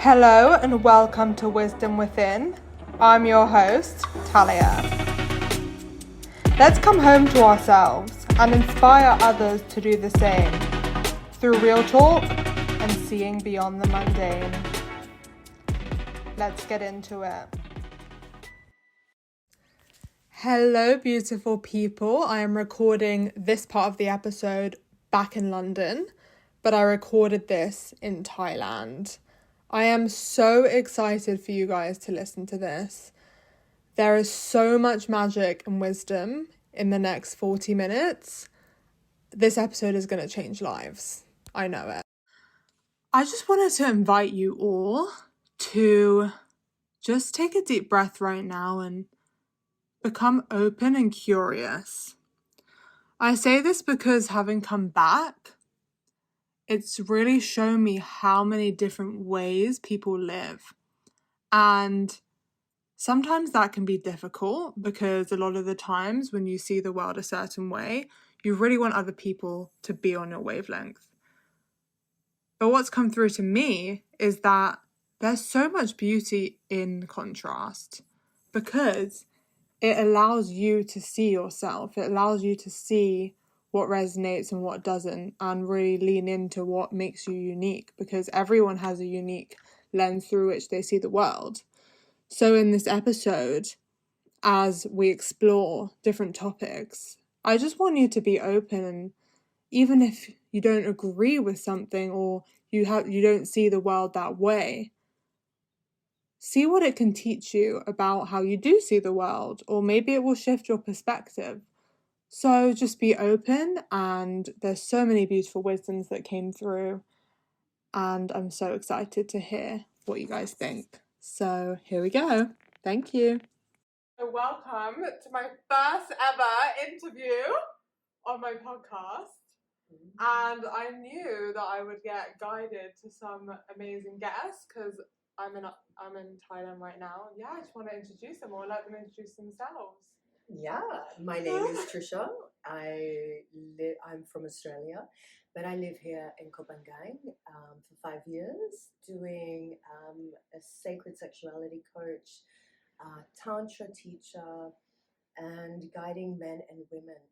Hello and welcome to Wisdom Within. I'm your host, Talia. Let's come home to ourselves and inspire others to do the same through real talk and seeing beyond the mundane. Let's get into it. Hello, beautiful people. I am recording this part of the episode back in London, but I recorded this in Thailand. I am so excited for you guys to listen to this. There is so much magic and wisdom in the next 40 minutes. This episode is going to change lives. I know it. I just wanted to invite you all to just take a deep breath right now and become open and curious. I say this because having come back, it's really shown me how many different ways people live. And sometimes that can be difficult because a lot of the times when you see the world a certain way, you really want other people to be on your wavelength. But what's come through to me is that there's so much beauty in contrast because it allows you to see yourself. It allows you to see what resonates and what doesn't, and really lean into what makes you unique, because everyone has a unique lens through which they see the world. So in this episode, as we explore different topics, I just want you to be open, and even if you don't agree with something or you don't see the world that way, see what it can teach you about how you do see the world, or maybe it will shift your perspective. So just be open, and there's so many beautiful wisdoms that came through, and I'm so excited to hear what you guys think. So here we go. Thank you. So welcome to my first ever interview on my podcast. And I knew that I would get guided to some amazing guests because I'm in Thailand right now. Yeah, I just want to introduce them or let them introduce themselves. Yeah, my name is Trisha. I'm from Australia, but I live here in Copenhagen for 5 years, doing a Sacred Sexuality Coach, Tantra Teacher, and guiding men and women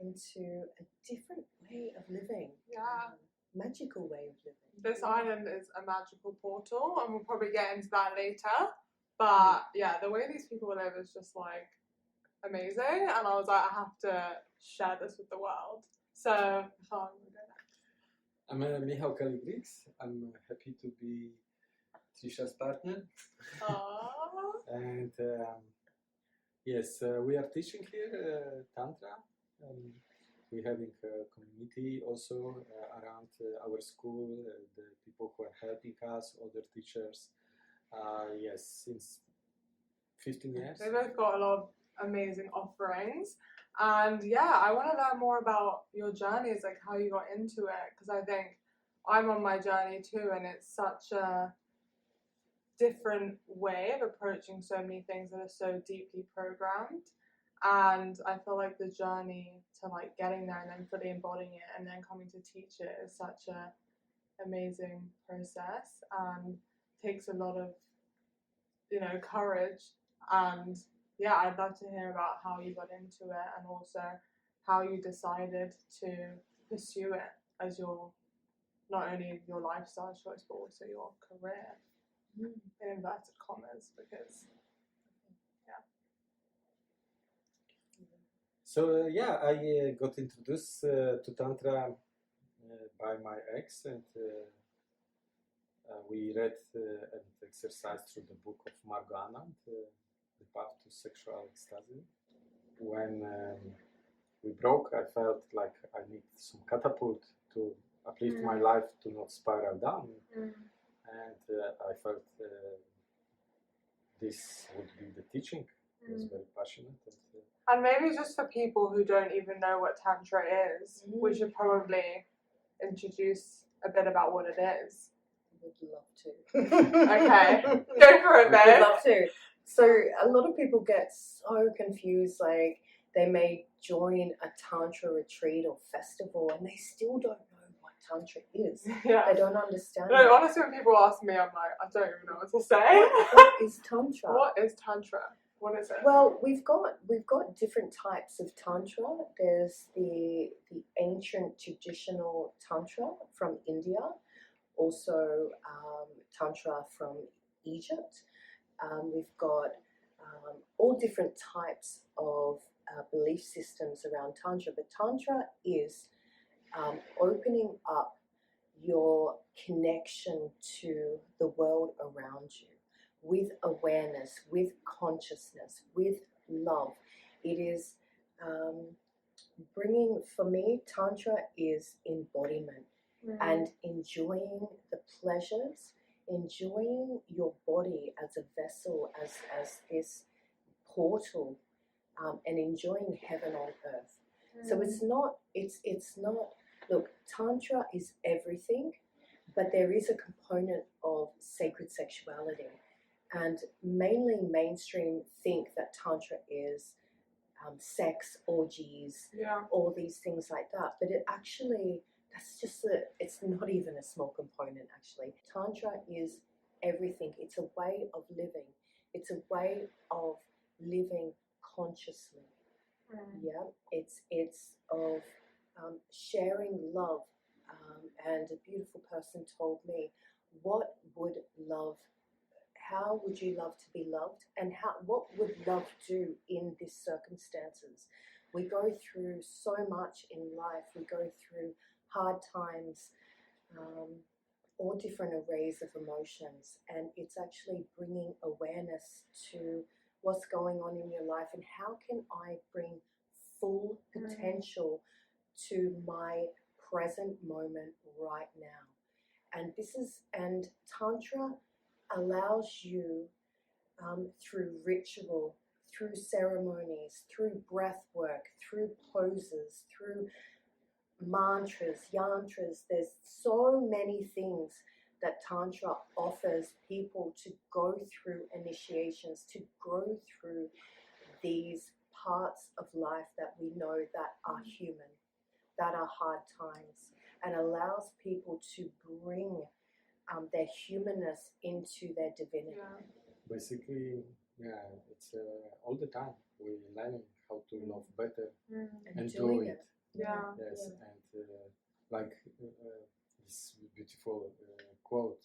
into a different way of living. Yeah. Magical way of living. This island is a magical portal, and we'll probably get into that later. But yeah, the way these people live is just like amazing, and I was like, I have to share this with the world. So, Michal, we're going next. I'm Michal Kali Griks. I'm happy to be Trisha's partner. And yes, we are teaching here Tantra. We're having a community also around our school, the people who are helping us, other teachers. Yes, since 15 years. They've both got a lot of amazing offerings. And yeah, I want to learn more about your journeys, like how you got into it, because I think I'm on my journey too, and it's such a different way of approaching so many things that are so deeply programmed. And I feel like the journey to like getting there and then fully embodying it and then coming to teach it is such a amazing process and takes a lot of, courage. And yeah, I'd love to hear about how you got into it and also how you decided to pursue it as your, not only your lifestyle choice, but also your career, in inverted commas, because, yeah. So I got introduced to Tantra by my ex, and we read and exercised through the book of Margot Anand, The Path to Sexual Ecstasy. When we broke, I felt like I need some catapult to uplift my life to not spiral down. And I felt this would be the teaching. I was very passionate. And maybe just for people who don't even know what Tantra is, we should probably introduce a bit about what it is. Would love to. Okay, go for it, babe. Would love to. So a lot of people get so confused, like they may join a Tantra retreat or festival and they still don't know what Tantra is. Yeah. They don't understand. No, honestly, when people ask me, I'm like, I don't even know what to say. What is Tantra? What is Tantra? What is it? Well, we've got different types of Tantra. There's the ancient traditional Tantra from India, also Tantra from Egypt. We've got all different types of belief systems around Tantra, but Tantra is opening up your connection to the world around you with awareness, with consciousness, with love. It is bringing, for me, Tantra is embodiment and enjoying the pleasures, enjoying your body as a vessel, as this portal, and enjoying heaven on earth. So it's not, look, Tantra is everything, but there is a component of sacred sexuality. And mainly mainstream think that Tantra is sex, orgies, all these things like that. But it actually, it's not even a small component actually. Tantra is everything. It's a way of living. It's a way of living consciously. Yeah, it's of sharing love. And a beautiful person told me, how would you love to be loved, and what would love do in these circumstances? We go through so much in life. We go through hard times, all different arrays of emotions, and it's actually bringing awareness to what's going on in your life and how can I bring full potential to my present moment right now. And Tantra allows you through ritual, through ceremonies, through breath work, through poses, through mantras, yantras. There's so many things that Tantra offers people to go through initiations, to go through these parts of life that we know that are human, that are hard times, and allows people to bring their humanness into their divinity. Basically, it's all the time we're learning how to love better and do it. Yes, and like this beautiful quote,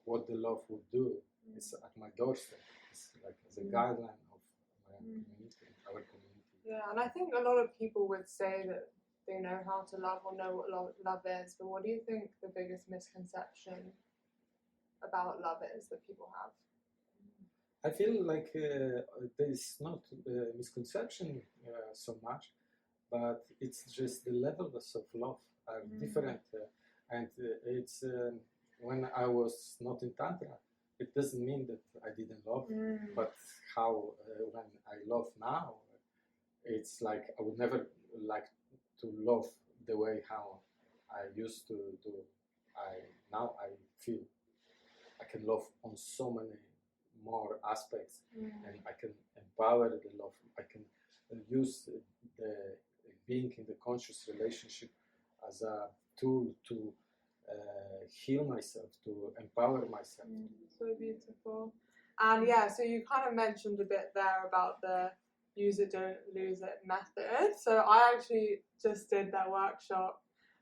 what the love would do is at my doorstep. It's like as a guideline of my community, our community. Yeah, and I think a lot of people would say that they know how to love or know what love is, but what do you think the biggest misconception about love is that people have? I feel like there's not a misconception so much, but it's just the levels of love are different. And it's when I was not in Tantra, it doesn't mean that I didn't love, but how when I love now, it's like I would never like to love the way how I used to do. Now I feel I can love on so many more aspects, and I can empower the love. I can use the being in the conscious relationship as a tool to heal myself, to empower myself. So beautiful. And yeah, so you kind of mentioned a bit there about the use it, don't lose it method. So I actually just did that workshop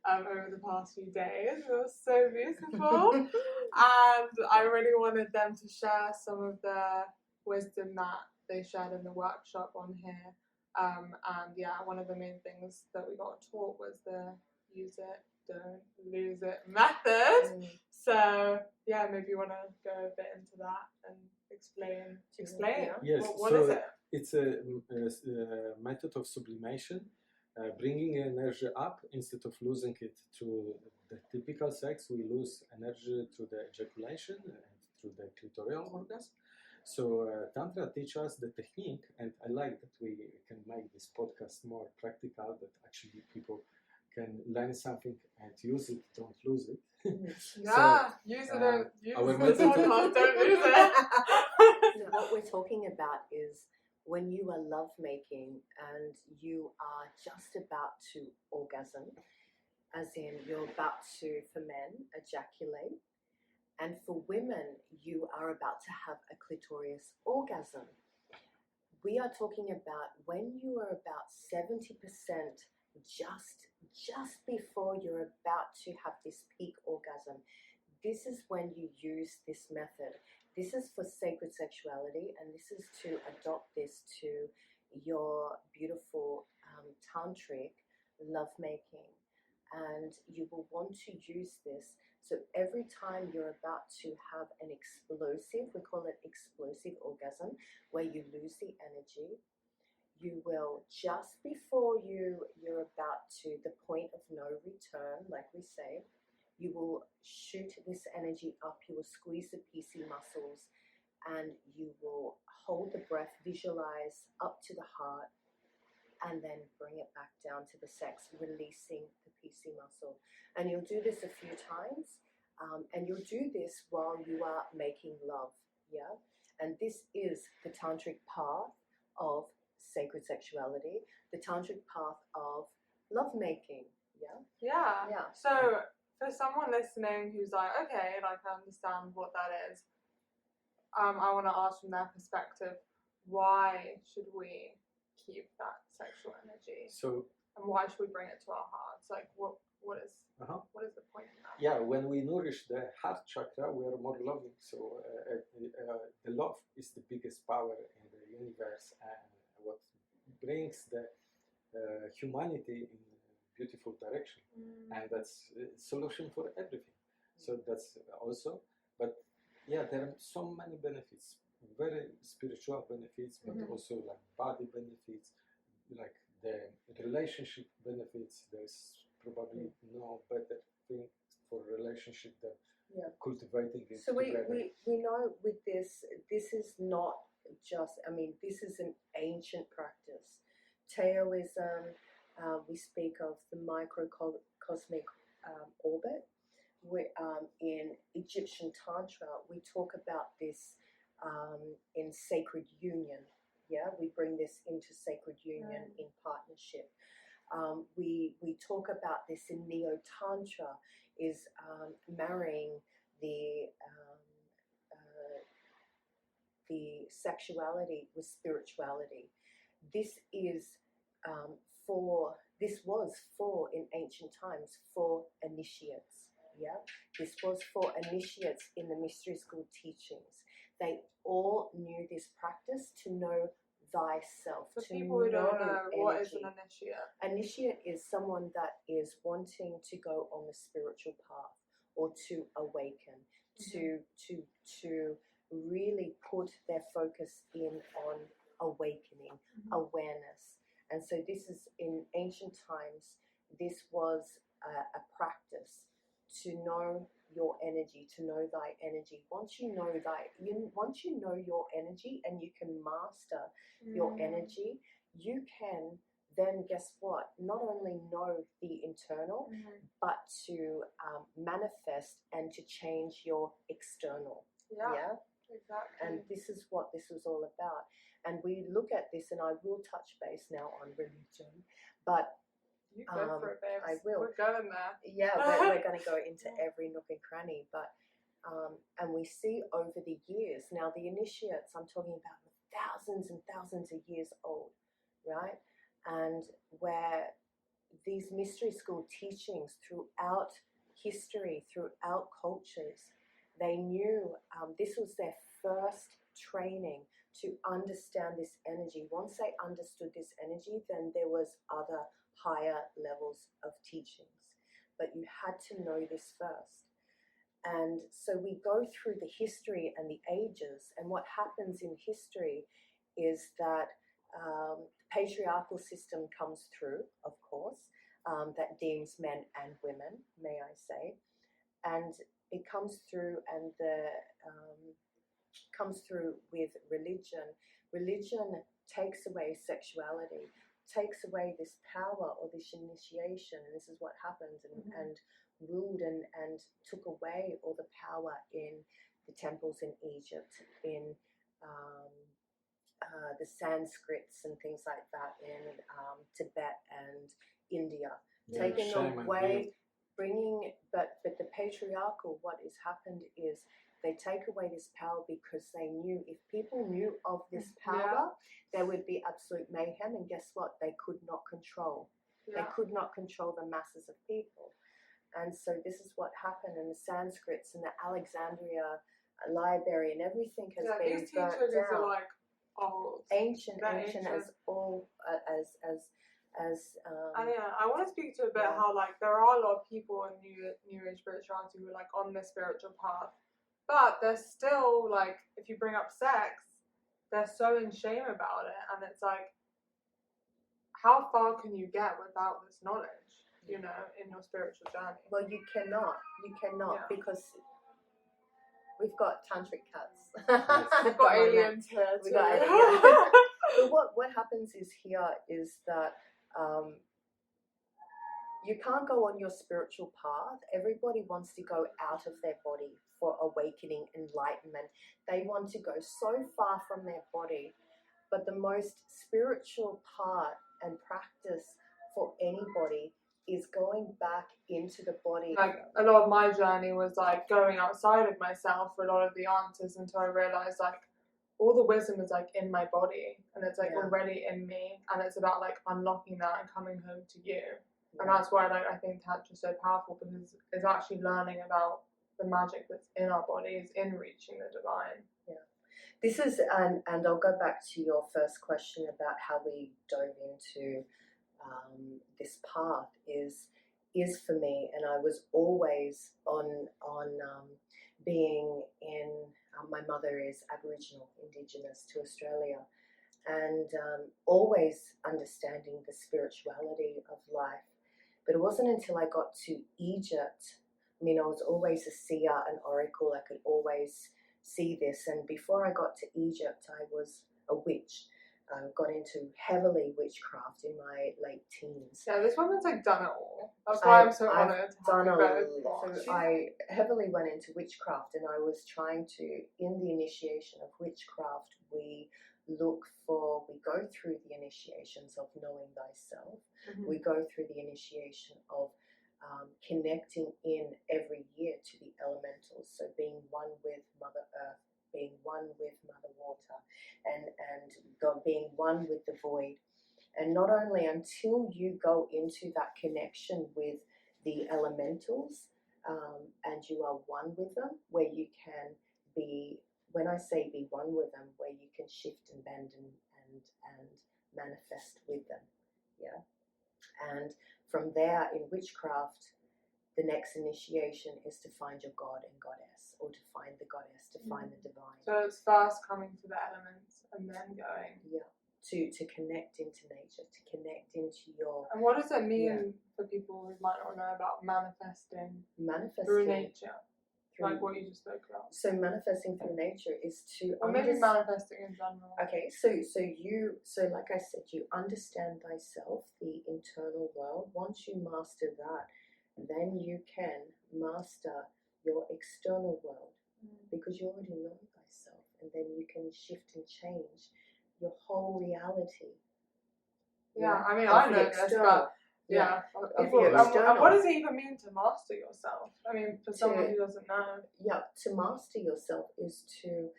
over the past few days. It was so beautiful. And I really wanted them to share some of the wisdom that they shared in the workshop on here. And yeah, one of the main things that we got taught was the use it, don't lose it method. So yeah, maybe you want to go a bit into that and explain. Yes, what is it? It's a method of sublimation, bringing energy up instead of losing it through the typical sex. We lose energy through the ejaculation and through the clitoral orgasm. So Tantra teaches us the technique, and I like that we can make this podcast more practical, that actually people can learn something and use it, don't lose it. Use it, don't Don't lose it. What we're talking about is when you are lovemaking and you are just about to orgasm, as in you're about to, for men, ejaculate. And for women, you are about to have a clitoris orgasm. We are talking about when you are about 70% just before you're about to have this peak orgasm. This is when you use this method. This is for sacred sexuality, and this is to adopt this to your beautiful tantric lovemaking. And you will want to use this. So every time you're about to have an explosive, we call it explosive orgasm, where you lose the energy, you will, just before you're about to the point of no return, like we say, you will shoot this energy up, you will squeeze the PC muscles, and you will hold the breath, visualize up to the heart, and then bring it back down to the sex, releasing the PC muscle. And you'll do this a few times, and you'll do this while you are making love, yeah? And this is the tantric path of sacred sexuality, the tantric path of lovemaking, yeah? Yeah. So for someone listening who's like, okay, like I understand what that is, I want to ask from their perspective, why should we keep that sexual energy? So, and why should we bring it to our hearts? Like, what is the point in that? Yeah, when we nourish the heart chakra, we are more loving. So the love is the biggest power in the universe, and what brings the humanity in a beautiful direction. And that's a solution for everything. So that's also, but yeah, there are so many benefits, very spiritual benefits, but also like body benefits, like the relationship benefits. There's probably no better thing for relationship than cultivating it so together. we know with this is not just, I mean, this is an ancient practice. Taoism, we speak of the microcosmic orbit. In Egyptian Tantra, we talk about this in sacred union. Yeah, we bring this into sacred union in partnership. We talk about this in Neo Tantra, is marrying the sexuality with spirituality. This was for in ancient times for initiates. Yeah, this was for initiates in the mystery school teachings. They all knew this practice to know thyself. For to people who don't know, what is energy. an initiate? Initiate is someone that is wanting to go on the spiritual path or to awaken, to really put their focus in on awakening, awareness. And so this is, in ancient times, this was a practice to know your energy, to know thy energy. Once you know your energy and you can master your energy, you can then, guess what? Not only know the internal, but to manifest and to change your external. Yeah? Exactly. And this is what this was all about. And we look at this, and I will touch base now on religion, but you go for it, babes. I will. We're going there. Yeah, we're going to go into every nook and cranny, but and we see over the years, now the initiates I'm talking about were thousands and thousands of years old, right? And where these mystery school teachings throughout history, throughout cultures, they knew this was their first training to understand this energy. Once they understood this energy, then there was other higher levels of teachings. But you had to know this first. And so we go through the history and the ages, and what happens in history is that the patriarchal system comes through, of course, that deems men and women, may I say, and it comes through, and comes through with religion. Religion takes away sexuality, takes away this power or this initiation, and this is what happened, and ruled and took away all the power in the temples in Egypt, in the Sanskrits and things like that in Tibet and India. taking shame and away, bringing, but the patriarchal, what has happened is they take away this power because they knew if people knew of this power, there would be absolute mayhem, and guess what? They could not control. They could not control the masses of people. And so this is what happened, and the Sanskrits and the Alexandria library and everything has been these burnt teachers down. are like old. Ancient as all as I want to speak to a bit how like there are a lot of people in New Age spirituality who are like on this spiritual path, but they're still like, if you bring up sex, they're so in shame about it, and it's like, how far can you get without this knowledge, you know, in your spiritual journey? Well, you cannot because we've got tantric cats. We've got aliens here too. We got aliens. But what happens is that you can't go on your spiritual path. Everybody wants to go out of their body for awakening, enlightenment. They want to go so far from their body. But the most spiritual part and practice for anybody is going back into the body. Like, a lot of my journey was like going outside of myself for a lot of the answers, until I realized like all the wisdom is like in my body, and it's like already in me, and it's about like unlocking that and coming home to you. And that's why like I think Tantra is so powerful, because it's actually learning about the magic that's in our bodies, in reaching the divine. This is, and I'll go back to your first question about how we dove into this path is for me, and I was always on being in, my mother is Aboriginal, Indigenous to Australia, and always understanding the spirituality of life. But it wasn't until I got to Egypt, I mean, I was always a seer, an oracle, I could always see this, and before I got to Egypt, I was a witch. I got into heavily witchcraft in my late teens. Yeah, this woman's like done it all. That's why I'm so honoured to have you both. So I heavily went into witchcraft, and I was trying to, in the initiation of witchcraft, we go through the initiations of knowing thyself. We go through the initiation of connecting in every year to the elementals, so being one with Mother Earth, being one with Mother Water, and being one with the void. And not only until you go into that connection with the elementals, and you are one with them, where you can be, when I say be one with them, where you can shift and bend and manifest with them, and from there, in witchcraft, the next initiation is to find your god and goddess, or to find the goddess, to find the divine. So it's first coming to the elements and then going. To connect into nature, to connect into your... And what does it mean for people who might not know about manifesting through nature? Like what you just spoke about. So manifesting through nature is to... Or maybe manifesting in general. Okay, so like I said, you understand thyself, the internal world. Once you master that, then you can master your external world, because you already know thyself, and then you can shift and change your whole reality. I mean, I know this, but and what does it even mean to master yourself? I mean, for someone who doesn't know. To master yourself is to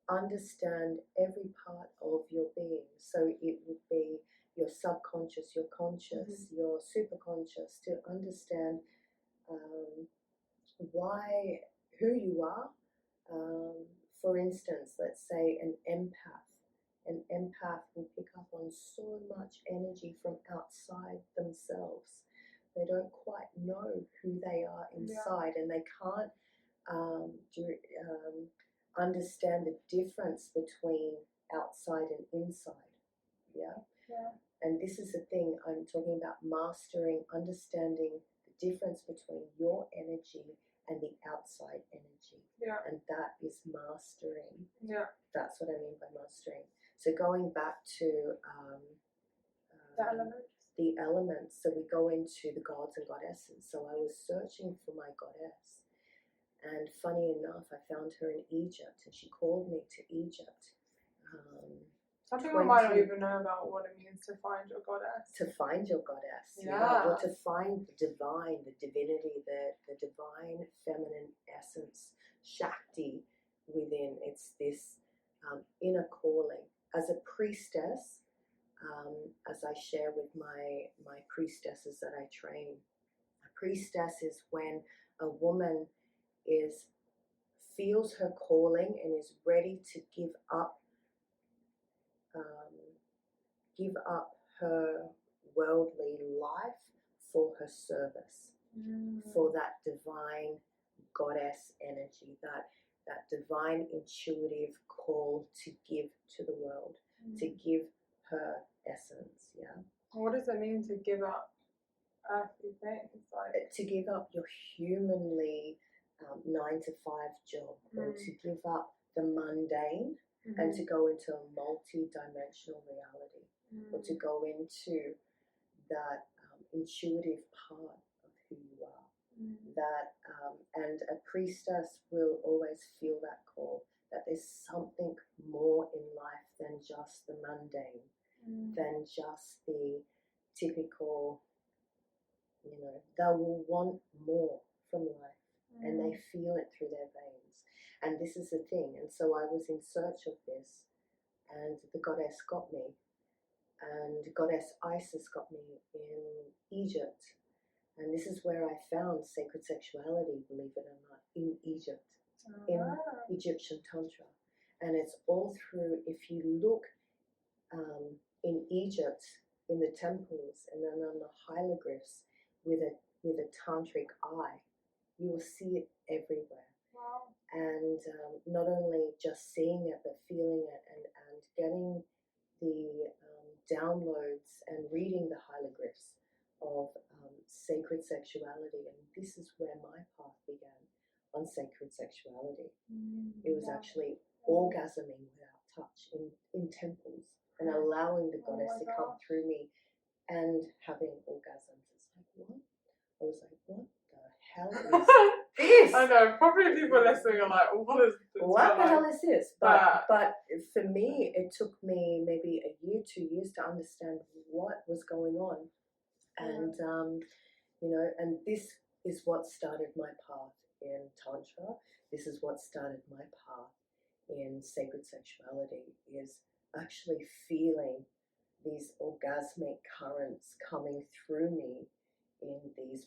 understand every part of your being. So it would be your subconscious, your conscious, your superconscious, to understand who you are. For instance, let's say an empath. An empath will pick up on so much energy from outside themselves. They don't quite know who they are inside, and they can't understand the difference between outside and inside. And this is the thing I'm talking about, mastering, understanding the difference between your energy and the outside energy. And that is mastering. That's what I mean by mastering. So going back to the elements, so we go into the gods and goddesses. So I was searching for my goddess, and funny enough, I found her in Egypt, and she called me to Egypt. Some people might not even know about what it means to find your goddess. To find your goddess, Yeah. Or to find the divine, the divinity, the divine feminine essence, Shakti within. It's this inner calling. As a priestess, as I share with my priestesses that I train, a priestess is when a woman feels her calling and is ready to give up her worldly life for her service, for that divine goddess energy, that divine intuitive call to give to the world, to give her essence. What does it mean to give up earthly things? Like, to give up your humanly 9-to-5 job, or to give up the mundane and to go into a multi-dimensional reality, or to go into that intuitive part of who you are. That and a priestess will always feel that call, that there's something more in life than just the mundane, than just the typical, they will want more from life, and they feel it through their veins. And this is the thing. And so I was in search of this, and the goddess got me. And goddess Isis got me in Egypt. And this is where I found sacred sexuality, believe it or not, in Egypt, in Egyptian Tantra. And it's all through, if you look in Egypt, in the temples, and then on the hieroglyphs with a tantric eye, you will see it everywhere. wow. And not only just seeing it, but feeling it, and getting the downloads and reading the hieroglyphs of sacred sexuality. And this is where my path began on sacred sexuality. It was actually orgasming without touch in temples, and allowing the goddess to come through me and having orgasms. It's like, what? I was like, what the hell is this? I know, probably people listening are like, what is this? What the hell is this? But for me, it took me maybe a year, 2 years to understand what was going on. And, and this is what started my path in Tantra. This is what started my path in sacred sexuality, is actually feeling these orgasmic currents coming through me in these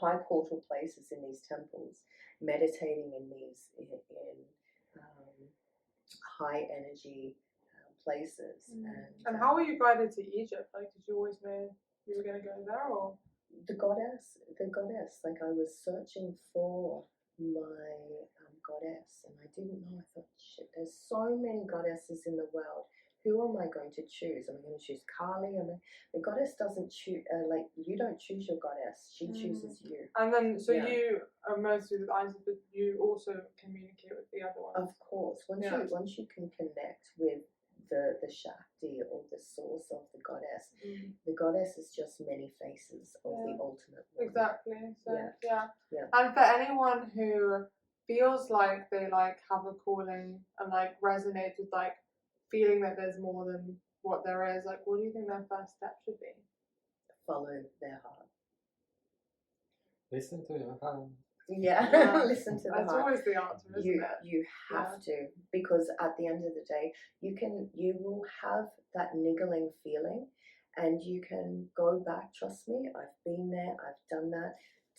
high portal places, in these temples, meditating in these high energy places. And how were you guided to Egypt? Like, did you always know you were going to go there, or? The goddess, like I was searching for my goddess, and I didn't know. I thought, shit, there's so many goddesses in the world. Who am I going to choose? Am I going to choose Kali? The goddess doesn't choose, like, you don't choose your goddess, she chooses you. And then, so you are mostly with Isis, but you also communicate with the other ones? Of course. Once you can connect with the Shakti, or the source of the goddess, the goddess is just many faces of the ultimate one. Exactly. So, yeah. And for anyone who feels like they have a calling and resonates with feeling that there's more than what there is, what do you think their first step should be? Follow their heart. Listen to your heart. Yeah. Listen to the heart. That's always the answer, isn't it? You have to, because at the end of the day, you will have that niggling feeling, and you can go back. Trust me, I've been there, I've done that.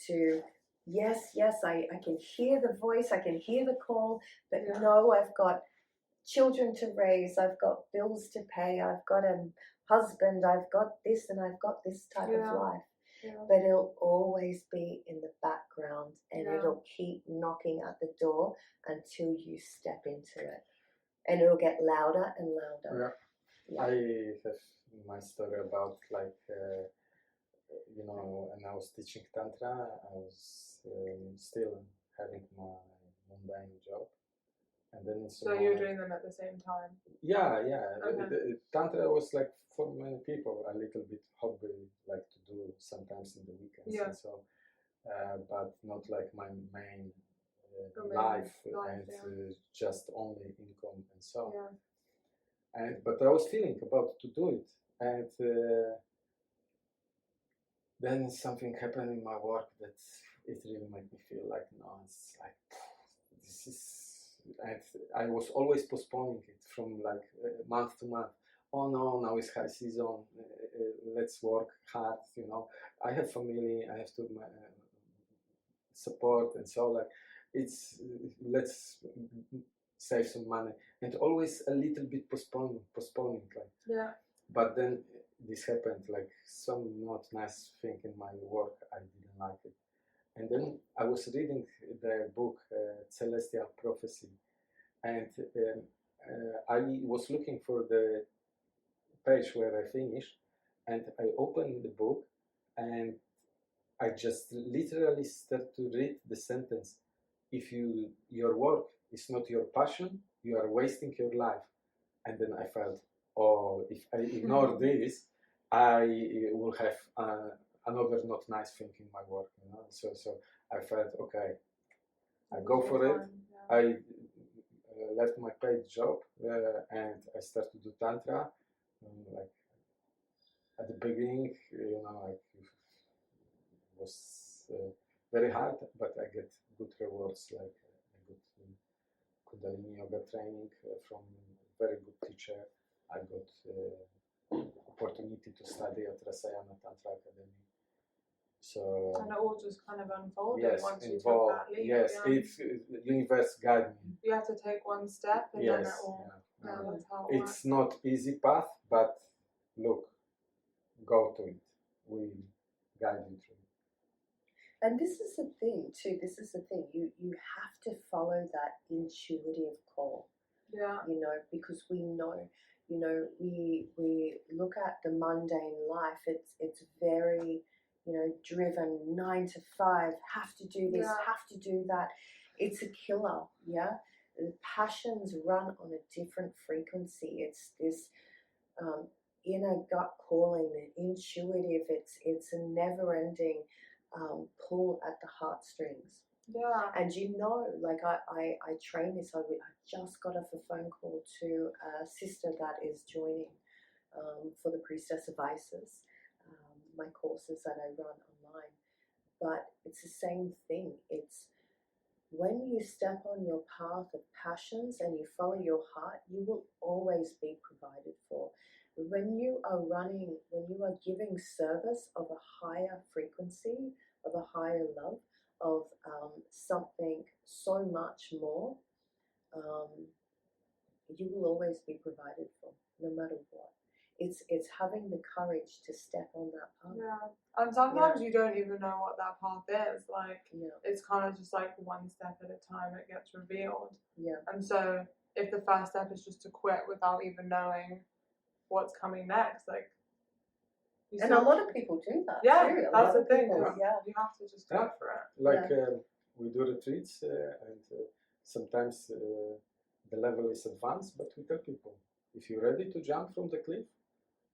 To yes, I can hear the voice, I can hear the call, but no, I've got children to raise, I've got bills to pay, I've got a husband, I've got this, and I've got this type of life. But it'll always be in the background, and it'll keep knocking at the door until you step into it, and it'll get louder and louder. I have my story about when I was teaching Tantra, I was still having my mundane job. And then so you're doing them at the same time? Yeah. Okay. Tantra was for many people a little bit hobby, to do sometimes in the weekends. Yeah. And so, but not my main life, and just only income and so. Yeah. but I was feeling about to do it, and then something happened in my work that it really made me feel like, no, it's like, this is, and I was always postponing it from like month to month. Oh no, now it's high season, let's work hard, you know. I have family, I have to support, and so like, it's, let's save some money, and always a little bit postponing, like. Yeah. But then this happened, like some not nice thing in my work, I didn't like it. And then I was reading the book Celestial Prophecy, and I was looking for the page where I finished, and I opened the book, and I just literally start to read the sentence: if your work is not your passion, you are wasting your life. And then I felt, oh, if I ignore this, I will have another not nice thing in my work, you know. So I felt, okay, I go for it. Yeah. I left my paid job and I started to do Tantra. Like at the beginning, you know, like it was very hard, but I get good rewards, like a good Kundalini Yoga training from a very good teacher. I got opportunity to study at Rasayana Tantra Academy. So and it all just kind of unfolded once you took that leap. Yes, it's universe guide me. You have to take one step, and then it all. Yeah. That's how it it's not easy path, but look, go to it. We guide you through. And this is the thing too. This is the thing. You have to follow that intuitive call. Yeah. You know, because we know. You know, we look at the mundane life. It's very, you know, driven 9 to 5. Have to do this. Have to do that. It's a killer. Yeah. The passions run on a different frequency. It's this inner gut calling, intuitive. It's a never-ending pull at the heartstrings. Yeah. And you know, like I train this. I just got off a phone call to a sister that is joining for the Priestess of Isis, my courses that I run online. But it's the same thing. It's when you step on your path of passions and you follow your heart, you will always be provided for. When you are running, when you are giving service of a higher frequency, of a higher love, of something so much more, you will always be provided for, no matter what. It's having the courage to step on that path. Yeah, and sometimes you don't even know what that path is. Like, Yeah. it's kind of just like one step at a time it gets revealed. Yeah. And so if the first step is just to quit without even knowing what's coming next, like. And a lot of people do that. Yeah, too. that's the thing. People, you have to just go for it. Like we do retreats, and sometimes the level is advanced, but we tell people, if you're ready to jump from the cliff,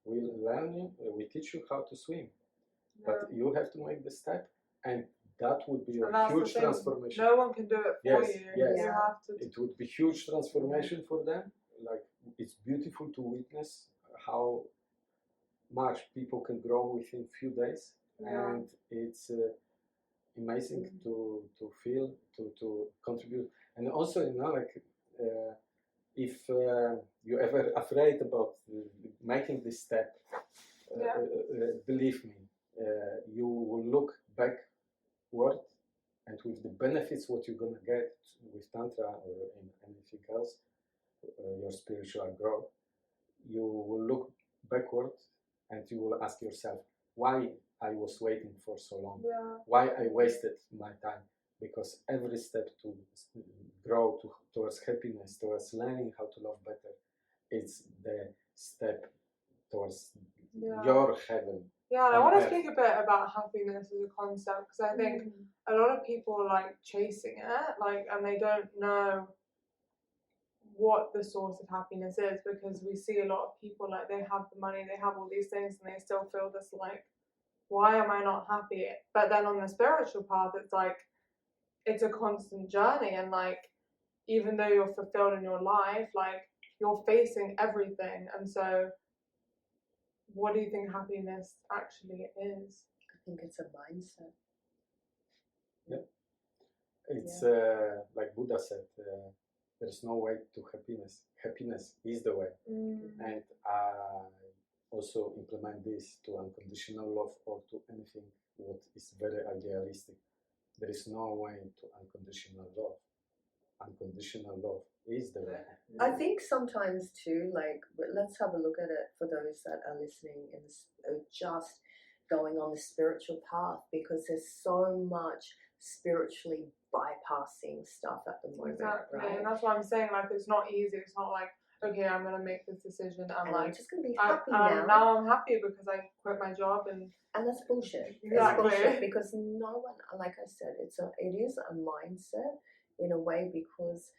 we'll learn you, we teach you how to swim. Yeah. But you have to make the step, and that would be a huge transformation. No one can do it for you. Yes. You have to. It would be huge transformation for them. Like, it's beautiful to witness how much people can grow within few days, and it's amazing to feel, to contribute. And also, you know, like if you're ever afraid about making this step, believe me, you will look backward, and with the benefits what you're gonna get with Tantra or in anything else, your spiritual growth, you will look backward and you will ask yourself, why I was waiting for so long, why I wasted my time. Because every step to grow towards happiness, towards learning how to love better, it's the step towards your heaven. Yeah, and I want to speak a bit about happiness as a concept, because I think a lot of people are like chasing it, like, and they don't know what the source of happiness is, because we see a lot of people, like, they have the money, they have all these things, and they still feel this like, why am I not happy? But then on the spiritual path, it's like, it's a constant journey, and like, even though you're fulfilled in your life, like, you're facing everything. And so what do you think happiness actually is? I think it's a mindset. Yeah. It's like Buddha said, there's no way to happiness. Happiness is the way. And I also implement this to unconditional love or to anything what is very idealistic. There is no way to unconditional love. Unconditional love is the way. I think sometimes too, like, let's have a look at it for those that are listening and are just going on the spiritual path, because there's so much spiritually bypassing stuff at the moment. Exactly, right? and that's what I'm saying. Like, it's not easy. It's not like, okay, I'm gonna make this decision and And like I'm just gonna be happy now. Now I'm happy because I quit my job and that's bullshit. Exactly. It's bullshit, because no one, like I said, it is a mindset in a way, because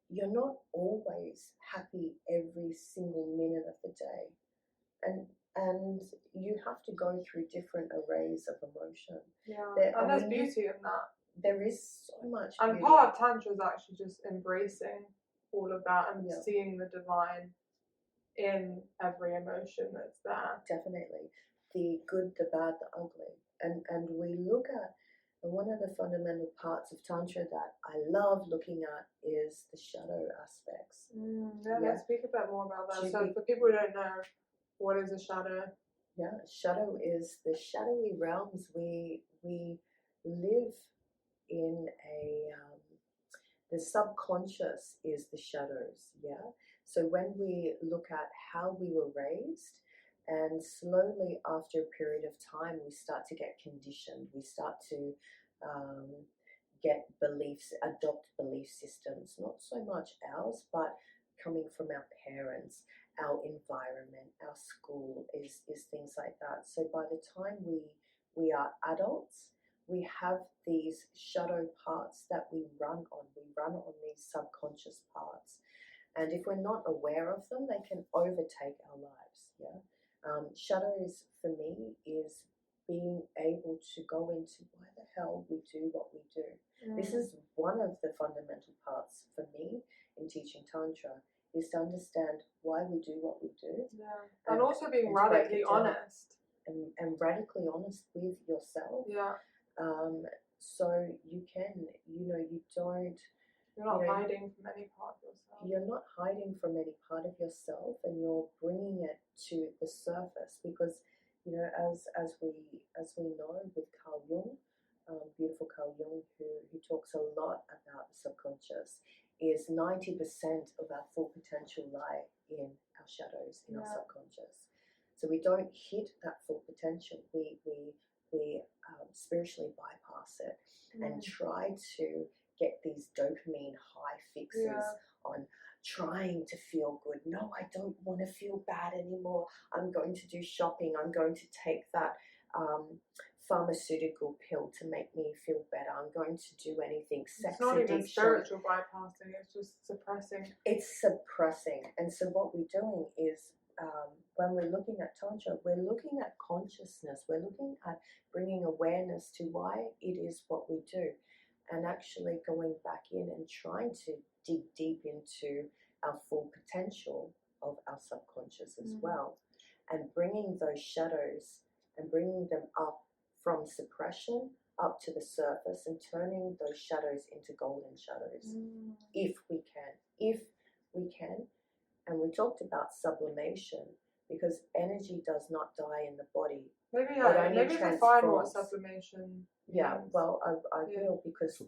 you're not always happy every single minute of the day, and you have to go through different arrays of emotion. Yeah, and there's beauty in that. There is so much and beauty. part of Tantra is actually just embracing all of that and Yeah. seeing the divine in every emotion that's there. Definitely. The good, the bad, the ugly. And we look at, and one of the fundamental parts of Tantra that I love looking at is the shadow aspects. Let's speak a bit more about that. Should So we- for people who don't know, what is a shadow? Yeah, shadow is the shadowy realms. We live in the subconscious is the shadows, yeah? So when we look at how we were raised, and slowly after a period of time, we start to get conditioned. We start to get beliefs, adopt belief systems, not so much ours, but coming from our parents, our environment, our school, is things like that. So by the time we are adults, we have these shadow parts that we run on. We run on these subconscious parts. And if we're not aware of them, they can overtake our lives. Yeah. Shadows for me is being able to go into why the hell we do what we do. This is one of the fundamental parts for me in teaching Tantra, is to understand why we do what we do. Yeah. And also being radically honest. And radically honest with yourself. Yeah. So you can, you don't... You're not hiding from any part of yourself. You're not hiding from any part of yourself, and you're bringing it to the surface, because, as we know with Carl Jung, beautiful Carl Jung, who talks a lot about the subconscious, is 90% of our full potential lie in our shadows, in our subconscious. So we don't hit that full potential. We spiritually bypass it and try to get these dopamine high fixes on trying to feel good. No, I don't want to feel bad anymore. I'm going to do shopping. I'm going to take that pharmaceutical pill to make me feel better. I'm going to do anything. Sex It's not addiction. even spiritual bypassing. It's just suppressing. It's suppressing. And so what we're doing is, when we're looking at Tantra, we're looking at consciousness. We're looking at bringing awareness to why it is what we do, and actually going back in and trying to dig deep into our full potential of our subconscious as well, and bringing those shadows and bringing them up from suppression up to the surface, and turning those shadows into golden shadows, if we can. And we talked about sublimation, because energy does not die in the body. Maybe define what sublimation. Yeah, well, I will, because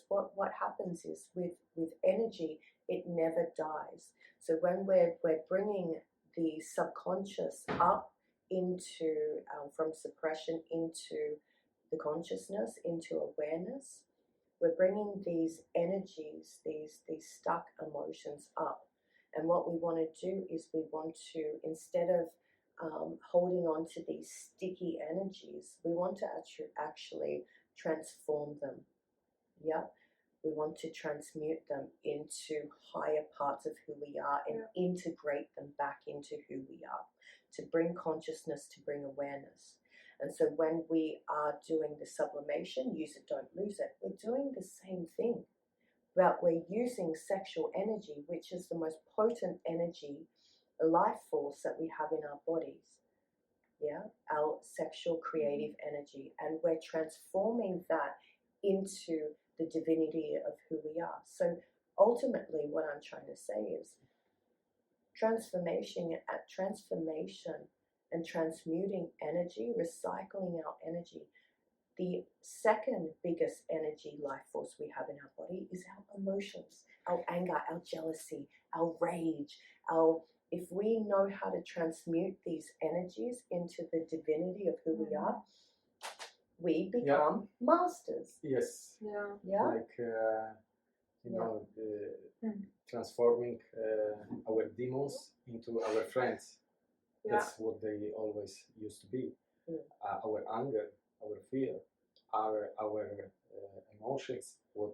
what happens is with energy, it never dies. So when we're bringing the subconscious up into from suppression into the consciousness, into awareness, we're bringing these energies, these stuck emotions up. And what we want to do is we want to, instead of holding on to these sticky energies, we want to actually transform them. Yeah, we want to transmute them into higher parts of who we are, and integrate them back into who we are, to bring consciousness, to bring awareness. And so when we are doing the sublimation, use it, don't lose it, we're doing the same thing. but we're using sexual energy, which is the most potent energy, life force that we have in our bodies. Yeah, our sexual creative energy, and we're transforming that into the divinity of who we are. So ultimately what I'm trying to say is transformation and transmuting energy, recycling our energy. The second biggest energy life force we have in our body is our emotions, our anger, our jealousy, our rage, if we know how to transmute these energies into the divinity of who we are, we become masters. Yes. Yeah. Like, transforming our demons into our friends. That's what they always used to be. Our anger, our fear, our emotions, what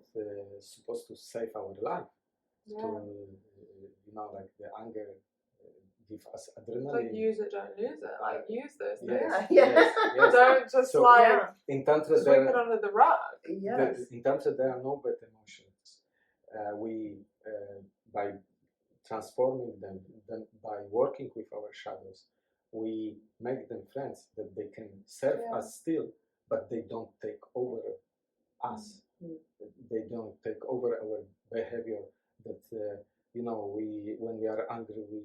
supposed to save our life. To, like the anger give us adrenaline. Like use it, don't lose it. Like use this. Yes. Don't just so, in Tantra sweep it under the rug. Yes. In Tantra there are no bad emotions. We by transforming them, then by working with our shadows, we make them friends that they can serve us still, but they don't take over us. They don't take over our behavior. That when we are angry, we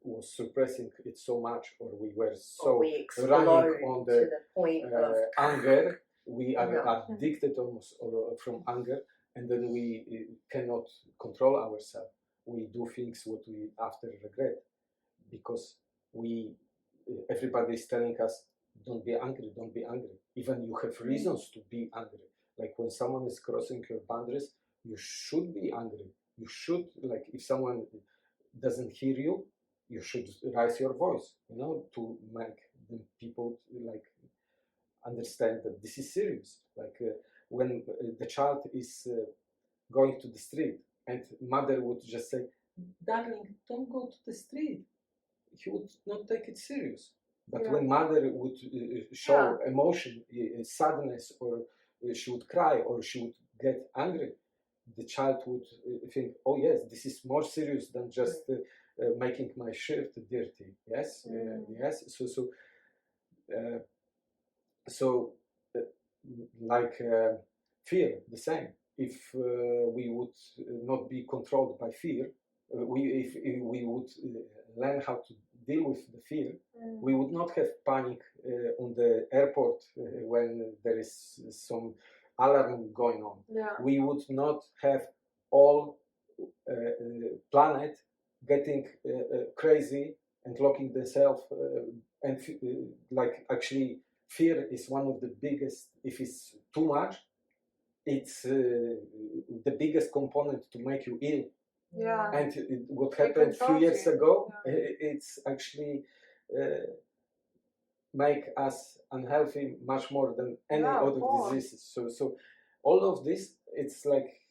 was suppressing it so much, or we were so running on the point of anger. We are addicted almost from anger, and then we cannot control ourselves. We do things what we after regret, because everybody is telling us, don't be angry, don't be angry. Even you have reasons to be angry. Like when someone is crossing your boundaries, you should be angry. You should, like, if someone doesn't hear you, you should raise your voice, to make the people like understand that this is serious. Like when the child is going to the street, and mother would just say, darling, don't go to the street. He would not take it serious. But when mother would show emotion, sadness, or she would cry, or she would get angry, the child would think, oh yes, this is more serious than just making my shirt dirty. Yes, yes. So like fear, the same. If we would not be controlled by fear, if we would learn how to deal with the fear, we would not have panic on the airport when there is some alarm going on. We would not have all planet getting crazy and locking themselves and like actually fear is one of the biggest. If it's too much, it's the biggest component to make you ill. And what happened a few years ago, it's actually make us unhealthy much more than any other diseases. So all of this, it's like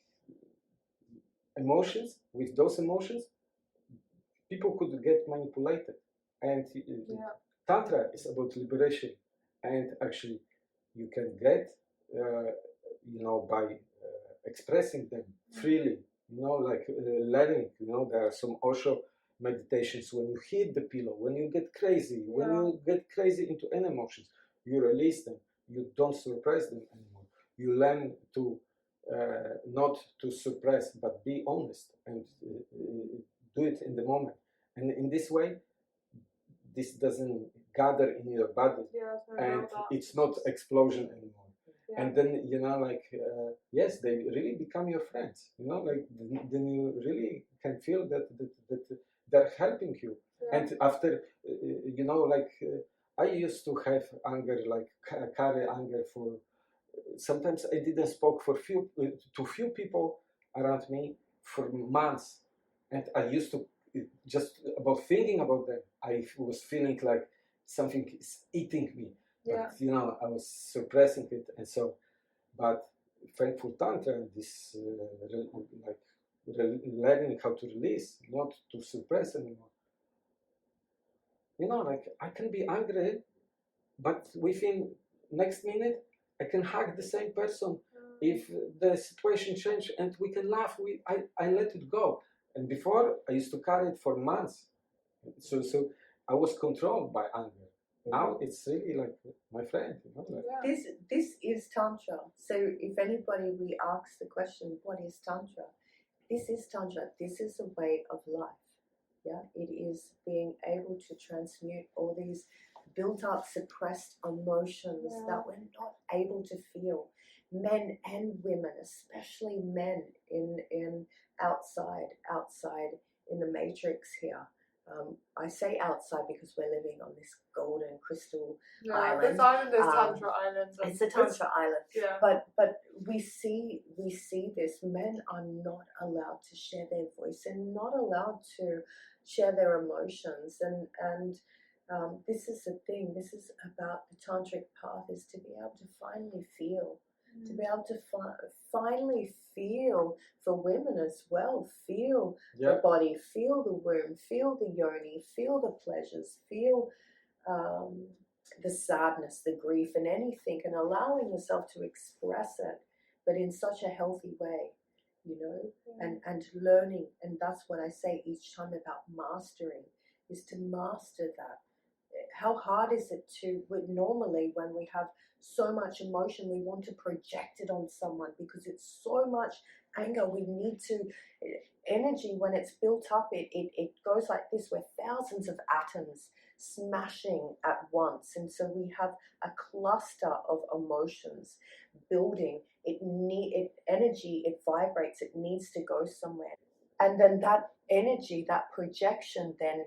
emotions. With those emotions, people could get manipulated. And Tantra is about liberation. And actually, you can get, by expressing them freely, like learning, there are some Osho meditations. When you hit the pillow, when you get crazy, when you get crazy into any emotions, you release them. You don't suppress them anymore. You learn to not to suppress, but be honest and do it in the moment. And in this way, this doesn't gather in your body, and it's not explosion anymore. And then yes, they really become your friends. Like then you really can feel that they're helping you. And after I used to have anger, like carry anger for. Sometimes I didn't spoke to few people around me for months, and I used to just about thinking about them. I was feeling like something is eating me. But I was suppressing it, and so. But thankful Tantra, this learning how to release, not to suppress anymore. Like I can be angry, but within next minute I can hug the same person If the situation changed and we can laugh, I let it go. And before, I used to carry it for months. So I was controlled by anger. Now it's really like my friend. Like, This is Tantra. So if anybody, we ask the question, what is Tantra? This is Tantra. This is a way of life. Yeah, it is being able to transmute all these built up, suppressed emotions that we're not able to feel. Men and women, especially men in outside in the matrix here. I say outside because we're living on this golden crystal island. This island is Tantra Island. It's a Tantra island. Yeah. But we see this. Men are not allowed to share their voice and not allowed to share their emotions. And this is the thing. This is about the tantric path, is to be able to finally feel. To be able to finally feel, for women as well, feel the body, feel the womb, feel the yoni, feel the pleasures, feel the sadness, the grief, and anything, and allowing yourself to express it, but in such a healthy way, you know, and learning. And that's what I say each time about mastering, is to master that. How hard is it to, normally when we have so much emotion, we want to project it on someone because it's so much anger. We need to, energy, when it's built up, it goes like this. We're thousands of atoms smashing at once. And so we have a cluster of emotions building. Energy, it vibrates, it needs to go somewhere. And then that energy, that projection then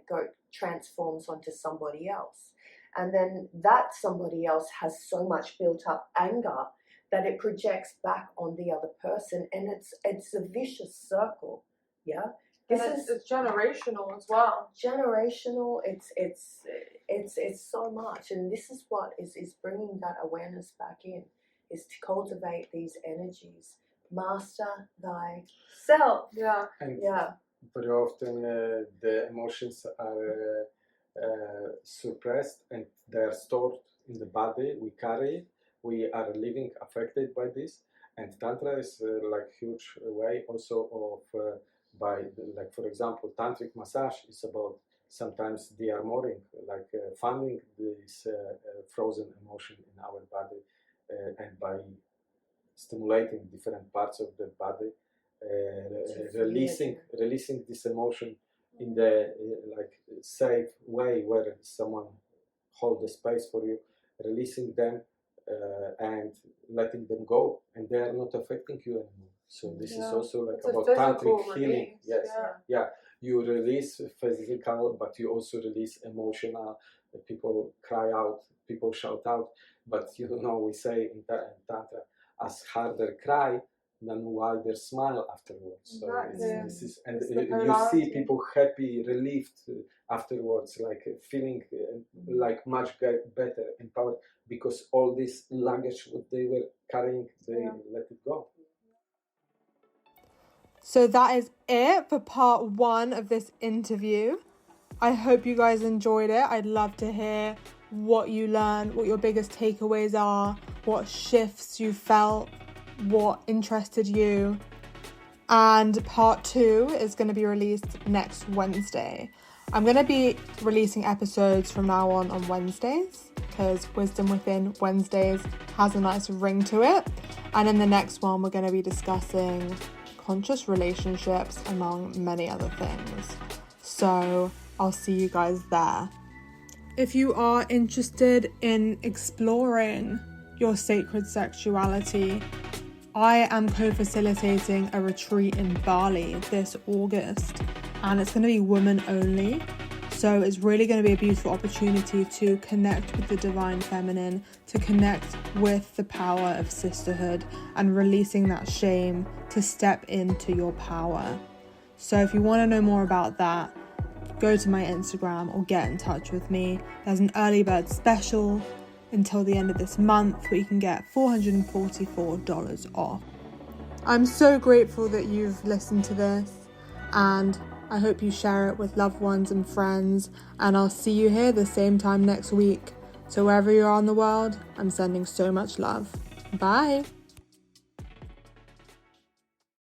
transforms onto somebody else. And then that somebody else has so much built up anger that it projects back on the other person, and it's a vicious circle. Yeah, it's generational as well. Generational. It's so much, and this is what is bringing that awareness back in, is to cultivate these energies. Master thyself. Yeah. And very often the emotions are suppressed and they are stored in the body. We carry it. We are living affected by this. And Tantra is like huge way also of by, like, for example, tantric massage is about sometimes de-armoring, like fanning this frozen emotion in our body, and by stimulating different parts of the body, releasing this emotion in the like safe way where someone hold the space for you, releasing them and letting them go, and they are not affecting you anymore. So this is also like about tantric healing. Yes, you release physical, but you also release emotional. People cry out, people shout out, but you know, we say in Tantra, as harder cry than wider smile afterwards. So this is, and you see people happy, relieved afterwards, like feeling like much better, empowered, because all this luggage what they were carrying, they let it go. So that is it for part 1 of this interview. I hope you guys enjoyed it. I'd love to hear what you learned, what your biggest takeaways are, what shifts you felt, what interested you. And part 2 is going to be released next Wednesday. I'm going to be releasing episodes from now on Wednesdays, because Wisdom Within Wednesdays has a nice ring to it. And in the next one, we're going to be discussing conscious relationships, among many other things. So I'll see you guys there. If you are interested in exploring your sacred sexuality, I am co-facilitating a retreat in Bali this August, and it's going to be women only. So it's really going to be a beautiful opportunity to connect with the divine feminine, to connect with the power of sisterhood and releasing that shame to step into your power. So if you want to know more about that, go to my Instagram or get in touch with me. There's an early bird special until the end of this month where you can get $444 off. I'm so grateful that you've listened to this, and I hope you share it with loved ones and friends, and I'll see you here the same time next week. So wherever you are in the world, I'm sending so much love. Bye.